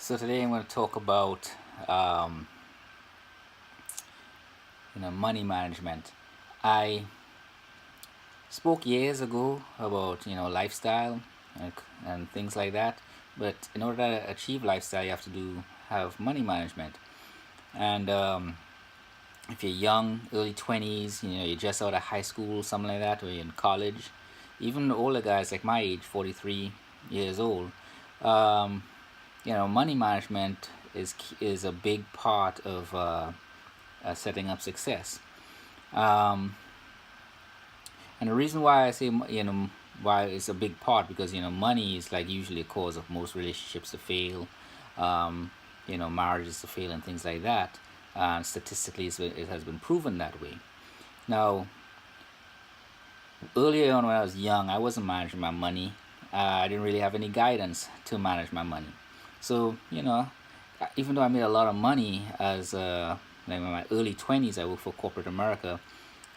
So today I'm going to talk about um, money management. I spoke years ago about lifestyle and things like that. But in order to achieve lifestyle, you have to have money management. And if you're young, early 20s, you're just out of high school, something like that, or you're in college, even older guys like my age, 43 years old, um, money management is a big part of setting up success. Um, and the reason why I say why it's a big part, because money is like usually a cause of most relationships to fail, um, marriages to fail and things like that. Statistically, it has been proven that way. Now, earlier on when I was young, I wasn't managing my money. I didn't really have any guidance to manage my money. So even though I made a lot of money as like in my early 20s, I worked for corporate America,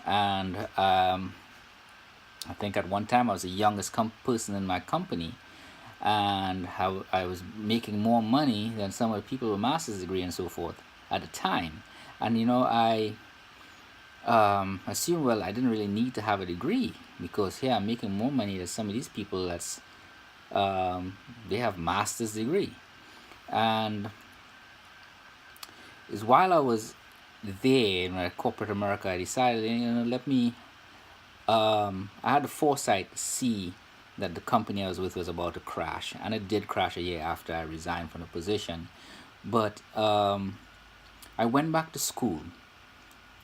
and I think at one time I was the youngest person in my company, and how I was making more money than some of the people with a master's degree and so forth at the time. And I assumed, well, I didn't really need to have a degree, because here I'm making more money than some of these people they have master's degree. And it's while I was there in corporate America, I decided, let me. I had the foresight to see that the company I was with was about to crash, and it did crash a year after I resigned from the position. But I went back to school.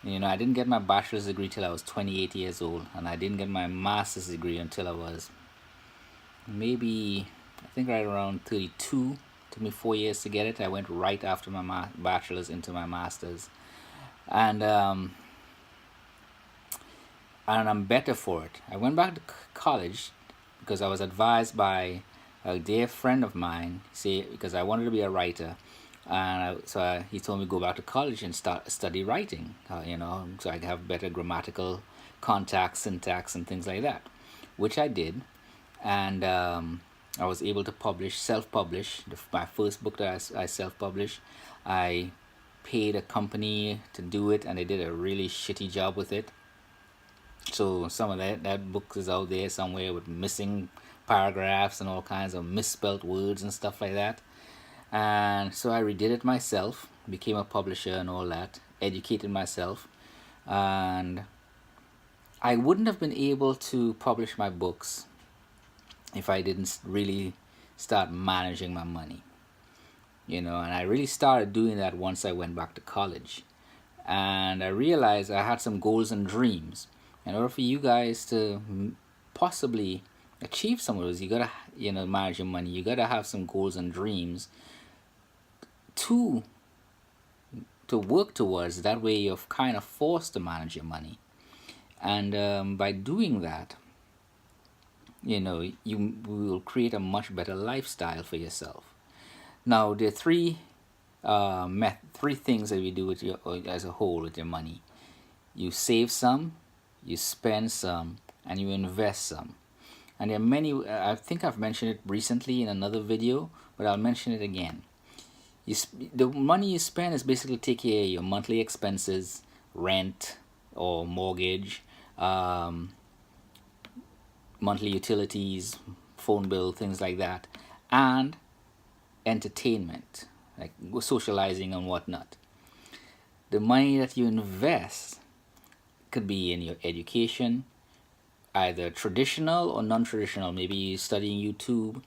I didn't get my bachelor's degree till I was 28 years old, and I didn't get my master's degree until I was maybe, I think, right around 32. Took me 4 years to get it. I went right after my bachelor's into my master's, and I'm better for it. I went back to college because I was advised by a dear friend of mine, because I wanted to be a writer, and he told me to go back to college and study writing, so I could have better grammatical contact, syntax, and things like that, which I did. And I was able to self-publish my first book that I self-published. I paid a company to do it, and they did a really shitty job with it. So some of that book is out there somewhere with missing paragraphs and all kinds of misspelt words and stuff like that. And so I redid it myself, became a publisher and all that, educated myself, and I wouldn't have been able to publish my books if I didn't really start managing my money. And I really started doing that once I went back to college. And I realized I had some goals and dreams. In order for you guys to possibly achieve some of those, you gotta manage your money. You gotta have some goals and dreams to work towards. That way you're kind of forced to manage your money, and by doing that, you will create a much better lifestyle for yourself. Now, there are three things that we do with as a whole with your money. You save some, you spend some, and you invest some. And there are many. I think I've mentioned it recently in another video, but I'll mention it again. The money you spend is basically take care of your monthly expenses, rent or mortgage, monthly utilities, phone bill, things like that, and entertainment, like socializing and whatnot. The money that you invest could be in your education, either traditional or non-traditional. Maybe you're studying YouTube,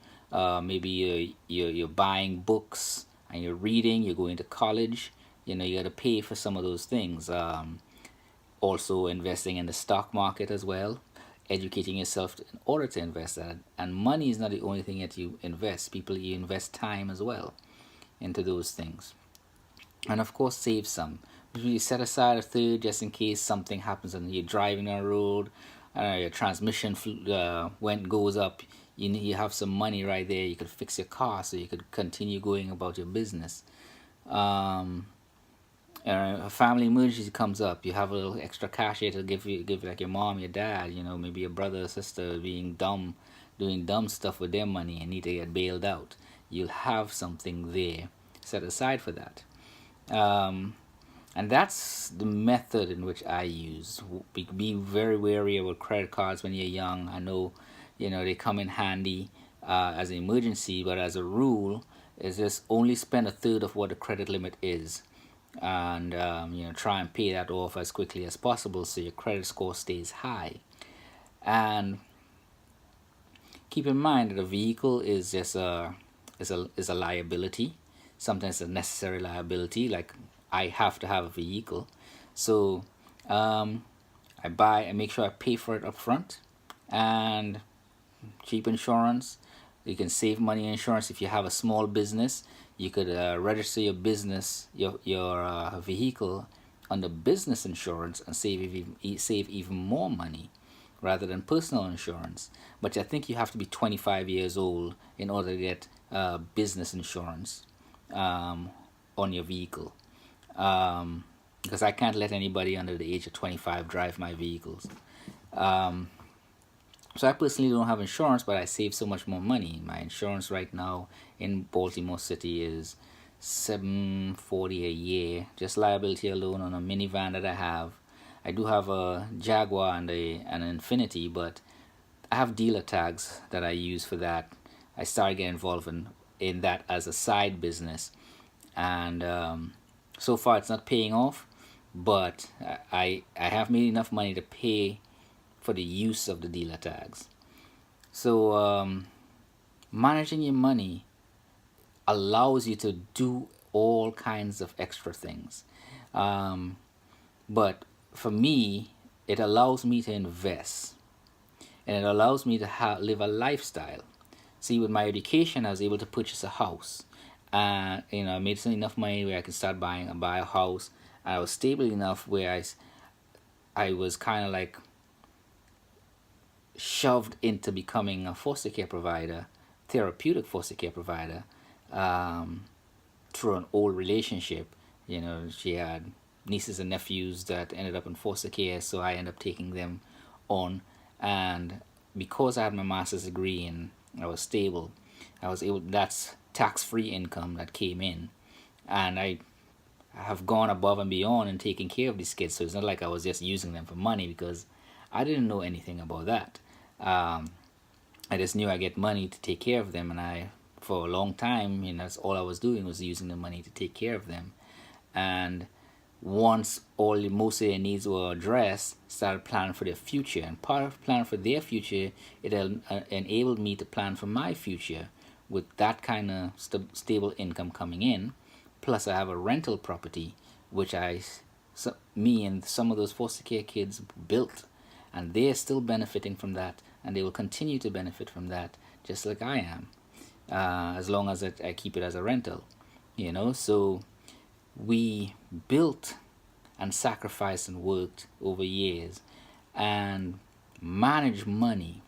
maybe you're buying books and you're reading, you're going to college. You got to pay for some of those things. Also investing in the stock market as well, educating yourself in order to invest that. And money is not the only thing that you invest. You invest time as well into those things. And of course, save some. You set aside a third just in case something happens and you're driving on the road, your transmission goes up. You have some money right there. You could fix your car so you could continue going about your business. A family emergency comes up, you have a little extra cash here to give like your mom, your dad, maybe your brother or sister doing dumb stuff with their money and need to get bailed out. you'll have something there set aside for that. Um, and that's the method in which I use. Be very wary about credit cards when you're young. I know, they come in handy as an emergency, but as a rule, is just only spend a third of what the credit limit is, and try and pay that off as quickly as possible so your credit score stays high. And keep in mind that a vehicle is just a liability. Sometimes a necessary liability. Like, I have to have a vehicle, so I make sure I pay for it up front, and cheap insurance. You can save money in insurance if you have a small business. You could register your business, your vehicle under business insurance, and save even more money rather than personal insurance. But I think you have to be 25 years old in order to get business insurance on your vehicle. Because I can't let anybody under the age of 25 drive my vehicles. So I personally don't have insurance, but I save so much more money. My insurance right now in Baltimore City is $740 a year, just liability alone on a minivan that I have. I do have a Jaguar and an Infiniti, but I have dealer tags that I use for that. I started getting involved in that as a side business, and so far it's not paying off, but I have made enough money to pay for the use of the dealer tags. So managing your money allows you to do all kinds of extra things. But for me, it allows me to invest, and it allows me to live a lifestyle. See, with my education, I was able to purchase a house. I made enough money where I could start buy a house. I was stable enough where I was kind of like shoved into becoming a foster care provider, therapeutic foster care provider, through an old relationship. She had nieces and nephews that ended up in foster care, so I ended up taking them on. And because I had my master's degree and I was stable, that's tax-free income that came in. And I have gone above and beyond in taking care of these kids. So it's not like I was just using them for money, because I didn't know anything about that. I just knew I get money to take care of them, and for a long time, that's all I was doing, was using the money to take care of them. And once most of their needs were addressed, started planning for their future. And part of planning for their future, it enabled me to plan for my future with that kind of stable income coming in. Plus, I have a rental property, which me and some of those foster care kids built, and they're still benefiting from that, and they will continue to benefit from that, just like I am, as long as I keep it as a rental. So we built and sacrificed and worked over years and managed money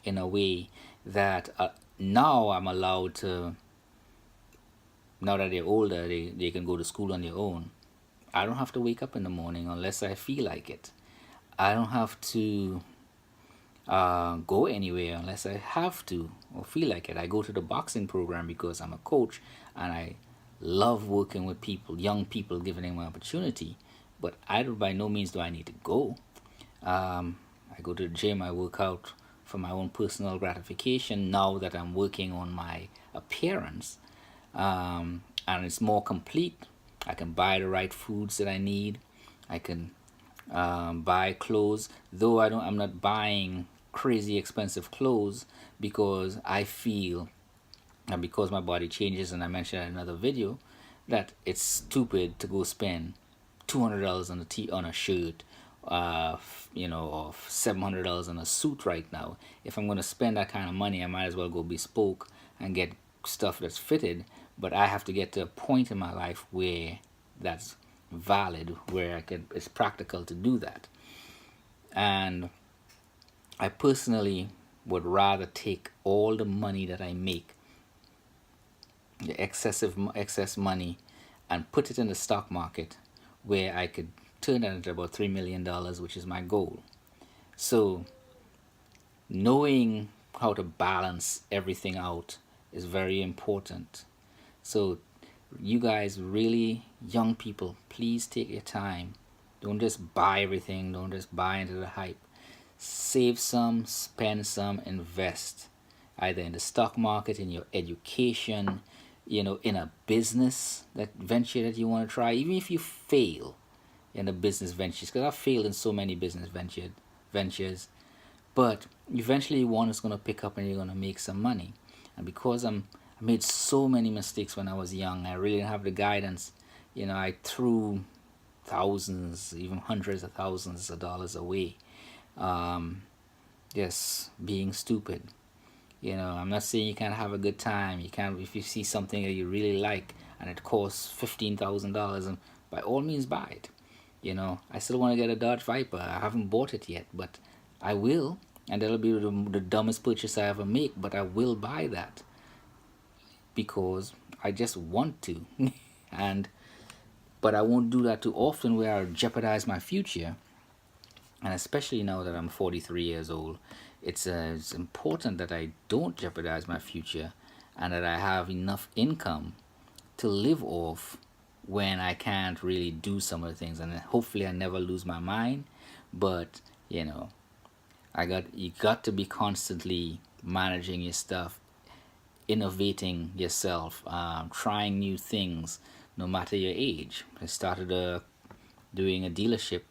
in a way that now I'm allowed to. Now that they're older, they can go to school on their own. I don't have to wake up in the morning unless I feel like it. I don't have to go anywhere unless I have to or feel like it. I go to the boxing program because I'm a coach, and I love working with people, young people, giving them an opportunity. But by no means do I need to go. I go to the gym. I work out for my own personal gratification now that I'm working on my appearance. And it's more complete. I can buy the right foods that I need. I can buy clothes, though I'm not buying crazy expensive clothes, because I feel, and because my body changes, and I mentioned in another video, that it's stupid to go spend $200 on a shirt, or $700 on a suit right now. If I'm going to spend that kind of money, I might as well go bespoke and get stuff that's fitted. But I have to get to a point in my life where that's valid, where it's practical to do that. And I personally would rather take all the money that I make, the excess money, and put it in the stock market, where I could turn that into about $3 million, which is my goal. So knowing how to balance everything out is very important. So you guys, really young people, please take your time. Don't just buy everything. Don't just buy into the hype. Save some, spend some, invest either in the stock market, in your education, in a business that venture that you want to try. Even if you fail in the business ventures, because I've failed in so many business ventures, but eventually one is going to pick up and you're going to make some money. And because I made so many mistakes when I was young, I really didn't have the guidance. I threw thousands, even hundreds of thousands of dollars away, just being stupid. I'm not saying you can't have a good time. You can, if you see something that you really like and it costs $15,000, and by all means buy it. I still want to get a Dodge Viper. I haven't bought it yet, but I will, and that'll be the dumbest purchase I ever make. But I will buy that because I just want to, but I won't do that too often where I'll jeopardize my future. And especially now that I'm 43 years old, it's important that I don't jeopardize my future and that I have enough income to live off when I can't really do some of the things. And hopefully I never lose my mind. But, you got to be constantly managing your stuff, innovating yourself, trying new things, no matter your age. I started doing a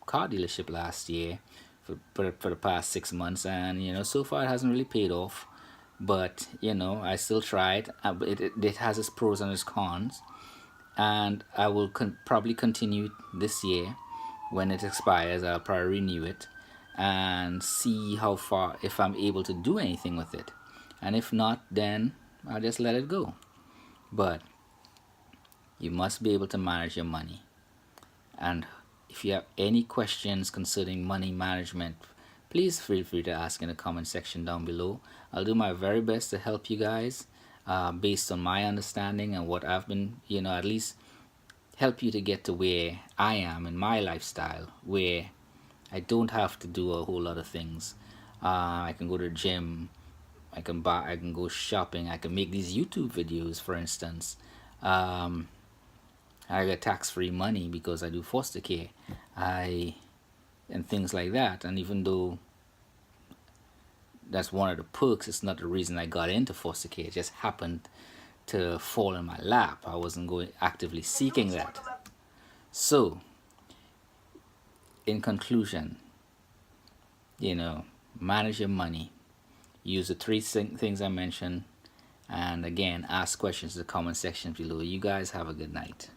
car dealership last year for the past 6 months, and so far it hasn't really paid off, but I still tried. It has its pros and its cons, and I will probably continue this year. When it expires, I'll probably renew it and see how far, if I'm able to do anything with it, and if not, then I'll just let it go. But you must be able to manage your money. And if you have any questions concerning money management, please feel free to ask in the comment section down below. I'll do my very best to help you guys based on my understanding and what I've been, at least help you to get to where I am in my lifestyle, where I don't have to do a whole lot of things. I can go to the gym, I can go shopping, I can make these YouTube videos, for instance. I get tax-free money because I do foster care, and things like that. And even though that's one of the perks, it's not the reason I got into foster care. It just happened to fall in my lap. I wasn't actively seeking that. So, in conclusion, manage your money. Use the three things I mentioned. And again, ask questions in the comment section below. You guys have a good night.